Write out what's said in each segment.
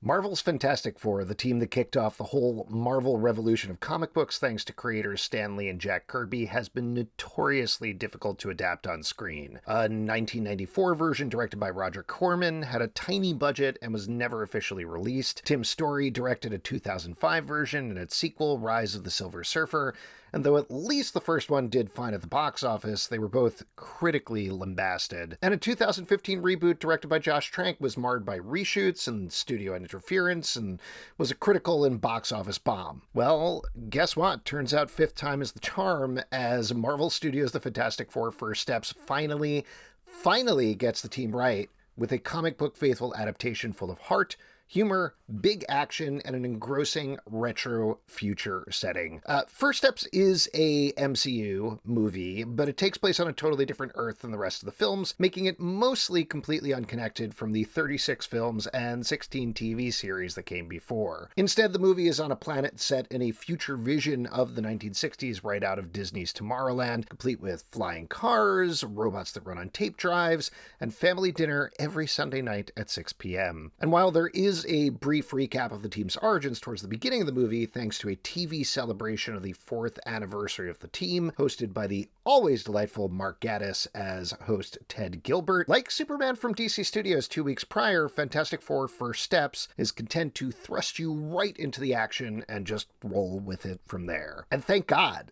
Marvel's Fantastic Four, the team that kicked off the whole Marvel revolution of comic books thanks to creators Stan Lee and Jack Kirby, has been notoriously difficult to adapt on screen. A 1994 version directed by Roger Corman had a tiny budget and was never officially released. Tim Story directed a 2005 version and its sequel, Rise of the Silver Surfer, and though at least the first one did fine at the box office, they were both critically lambasted. And a 2015 reboot directed by Josh Trank was marred by reshoots and studio interference and was a critical and box office bomb. Well, guess what? Turns out fifth time is the charm, as Marvel Studios' The Fantastic Four First Steps finally gets the team right with a comic book faithful adaptation full of heart, humor, big action, and an engrossing retro future setting. First Steps is a MCU movie, but it takes place on a totally different Earth than the rest of the films, making it mostly completely unconnected from the 36 films and 16 TV series that came before. Instead, the movie is on a planet set in a future vision of the 1960s right out of Disney's Tomorrowland, complete with flying cars, robots that run on tape drives, and family dinner every Sunday night at 6 p.m. And while there is a brief recap of the team's origins towards the beginning of the movie, thanks to a TV celebration of the 4th anniversary of the team, hosted by the always delightful Mark Gatiss as host Ted Gilbert. Like Superman from DC Studios 2 weeks prior, Fantastic Four First Steps is content to thrust you right into the action and just roll with it from there. And thank God.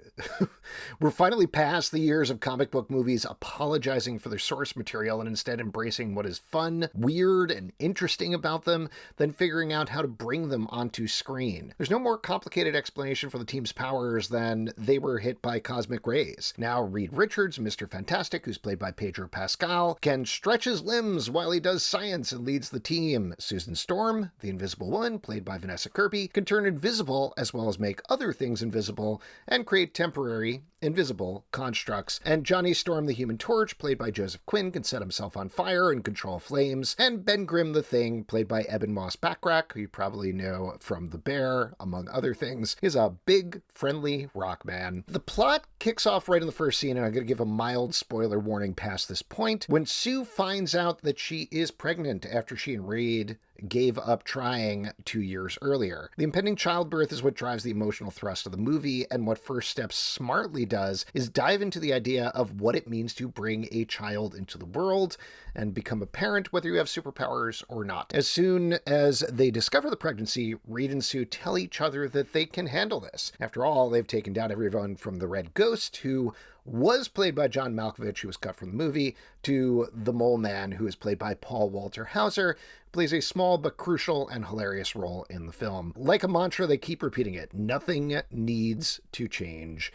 We're finally past the years of comic book movies apologizing for their source material and instead embracing what is fun, weird, and interesting about them, than figuring out how to bring them onto screen. There's no more complicated explanation for the team's powers than they were hit by cosmic rays. Now Reed Richards, Mr. Fantastic, who's played by Pedro Pascal, can stretch his limbs while he does science and leads the team. Susan Storm, the Invisible Woman, played by Vanessa Kirby, can turn invisible as well as make other things invisible and create temporary invisible constructs. And Johnny Storm, the Human Torch, played by Joseph Quinn, can set himself on fire and control flames. And Ben Grimm, the Thing, played by Eben Moss Backrack, who you probably know from The Bear, among other things, is a big, friendly rock man. The plot kicks off right in the first scene, and I'm going to give a mild spoiler warning past this point, when Sue finds out that she is pregnant after she and Reed gave up trying 2 years earlier. The impending childbirth is what drives the emotional thrust of the movie, and what First Steps smartly does is dive into the idea of what it means to bring a child into the world and become a parent, whether you have superpowers or not. As soon as they discover the pregnancy, Reed and Sue tell each other that they can handle this. After all, they've taken down everyone from the Red Ghost, who was played by John Malkovich, who was cut from the movie, to the Mole Man, who is played by Paul Walter Hauser, plays a small but crucial and hilarious role in the film. Like a mantra, they keep repeating it. Nothing needs to change.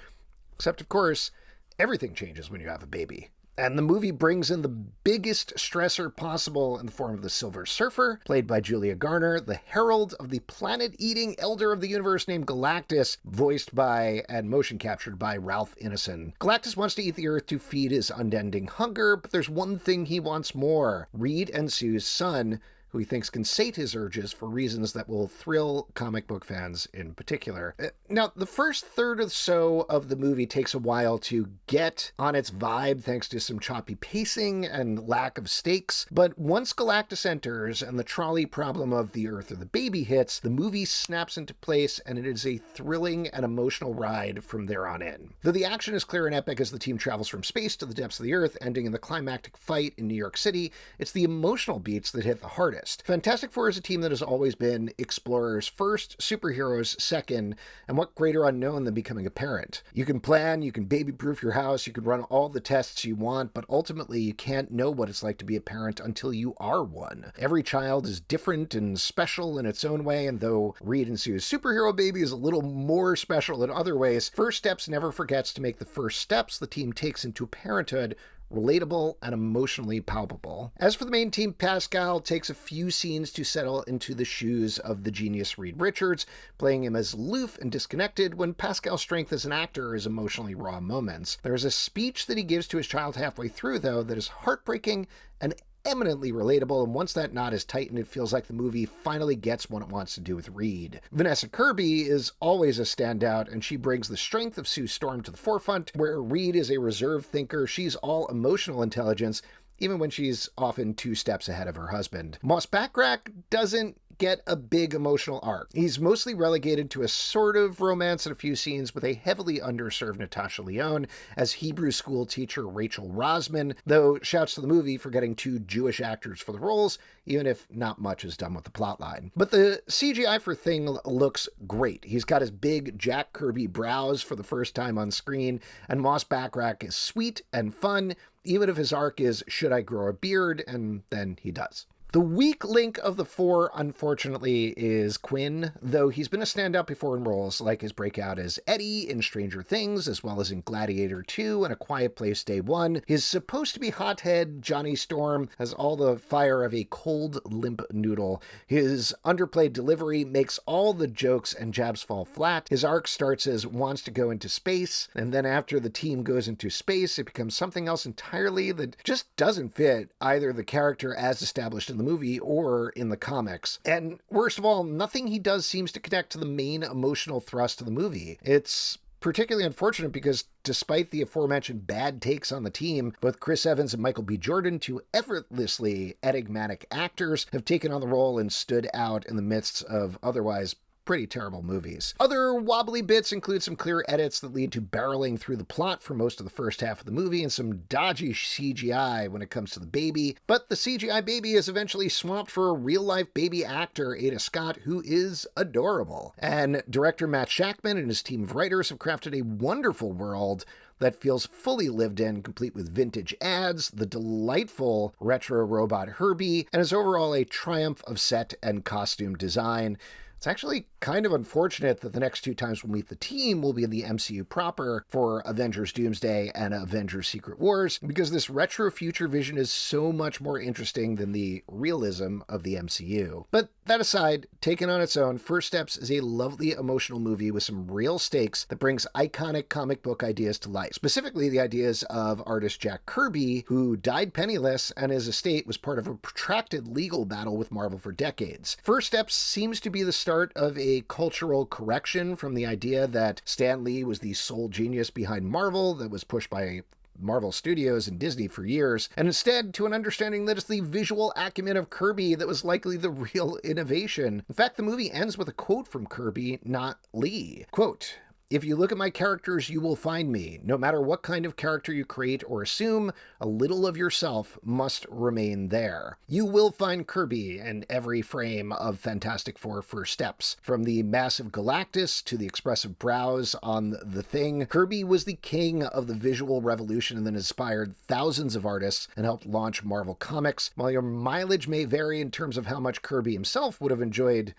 Except, of course, everything changes when you have a baby. And the movie brings in the biggest stressor possible in the form of the Silver Surfer, played by Julia Garner, the herald of the planet-eating elder of the universe named Galactus, voiced by and motion captured by Ralph Ineson. Galactus wants to eat the Earth to feed his unending hunger, but there's one thing he wants more: Reed and Sue's son, who he thinks can sate his urges for reasons that will thrill comic book fans in particular. Now, the first third or so of the movie takes a while to get on its vibe thanks to some choppy pacing and lack of stakes, but once Galactus enters and the trolley problem of the Earth or the baby hits, the movie snaps into place and it is a thrilling and emotional ride from there on in. Though the action is clear and epic as the team travels from space to the depths of the Earth, ending in the climactic fight in New York City, it's the emotional beats that hit the hardest. Fantastic Four is a team that has always been explorers first, superheroes second, and what greater unknown than becoming a parent? You can plan, you can baby-proof your house, you can run all the tests you want, but ultimately you can't know what it's like to be a parent until you are one. Every child is different and special in its own way, and though Reed and Sue's superhero baby is a little more special in other ways, First Steps never forgets to make the first steps the team takes into parenthood relatable and emotionally palpable. As for the main team, Pascal takes a few scenes to settle into the shoes of the genius Reed Richards, playing him as aloof and disconnected when Pascal's strength as an actor is emotionally raw moments. There is a speech that he gives to his child halfway through, though, that is heartbreaking and eminently relatable, and once that knot is tightened, it feels like the movie finally gets what it wants to do with Reed. Vanessa Kirby is always a standout, and she brings the strength of Sue Storm to the forefront. Where Reed is a reserved thinker, she's all emotional intelligence, even when she's often 2 steps ahead of her husband. Moss Backrack doesn't get a big emotional arc. He's mostly relegated to a sort of romance in a few scenes with a heavily underserved Natasha Lyonne as Hebrew school teacher Rachel Rosman, though shouts to the movie for getting 2 Jewish actors for the roles, even if not much is done with the plotline. But the CGI for Thing looks great. He's got his big Jack Kirby brows for the first time on screen, and Moss Backrack is sweet and fun, even if his arc is, should I grow a beard? And then he does. The weak link of the 4, unfortunately, is Quinn, though he's been a standout before in roles like his breakout as Eddie in Stranger Things, as well as in Gladiator 2 and A Quiet Place Day 1. His supposed-to-be hothead, Johnny Storm, has all the fire of a cold, limp noodle. His underplayed delivery makes all the jokes and jabs fall flat. His arc starts as wants to go into space, and then after the team goes into space, it becomes something else entirely that just doesn't fit either the character as established in the movie or in the comics. And worst of all, nothing he does seems to connect to the main emotional thrust of the movie. It's particularly unfortunate because despite the aforementioned bad takes on the team, both Chris Evans and Michael B. Jordan, 2 effortlessly enigmatic actors, have taken on the role and stood out in the midst of otherwise pretty terrible movies. Other wobbly bits include some clear edits that lead to barreling through the plot for most of the first half of the movie and some dodgy CGI when it comes to the baby, but the CGI baby is eventually swapped for a real-life baby actor, Ada Scott, who is adorable. And director Matt Shackman and his team of writers have crafted a wonderful world that feels fully lived in, complete with vintage ads, the delightful retro robot Herbie, and is overall a triumph of set and costume design. It's actually kind of unfortunate that the next 2 times we'll meet the team will be in the MCU proper for Avengers Doomsday and Avengers Secret Wars, because this retro future vision is so much more interesting than the realism of the MCU. But that aside, taken on its own, First Steps is a lovely emotional movie with some real stakes that brings iconic comic book ideas to life, specifically the ideas of artist Jack Kirby, who died penniless and his estate was part of a protracted legal battle with Marvel for decades. First Steps seems to be the start of a cultural correction from the idea that Stan Lee was the sole genius behind Marvel that was pushed by Marvel Studios and Disney for years, and instead to an understanding that it's the visual acumen of Kirby that was likely the real innovation. In fact, the movie ends with a quote from Kirby, not Lee. Quote, "If you look at my characters, you will find me. No matter what kind of character you create or assume, a little of yourself must remain there. You will find Kirby in every frame of Fantastic Four First Steps. From the massive Galactus to the expressive brows on the Thing, Kirby was the king of the visual revolution that inspired thousands of artists and helped launch Marvel Comics. While your mileage may vary in terms of how much Kirby himself would have enjoyed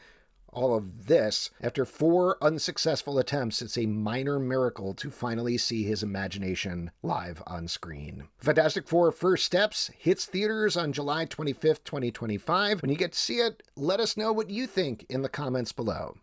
all of this, after 4 unsuccessful attempts, it's a minor miracle to finally see his imagination live on screen." Fantastic Four First Steps hits theaters on July 25th, 2025. When you get to see it, let us know what you think in the comments below.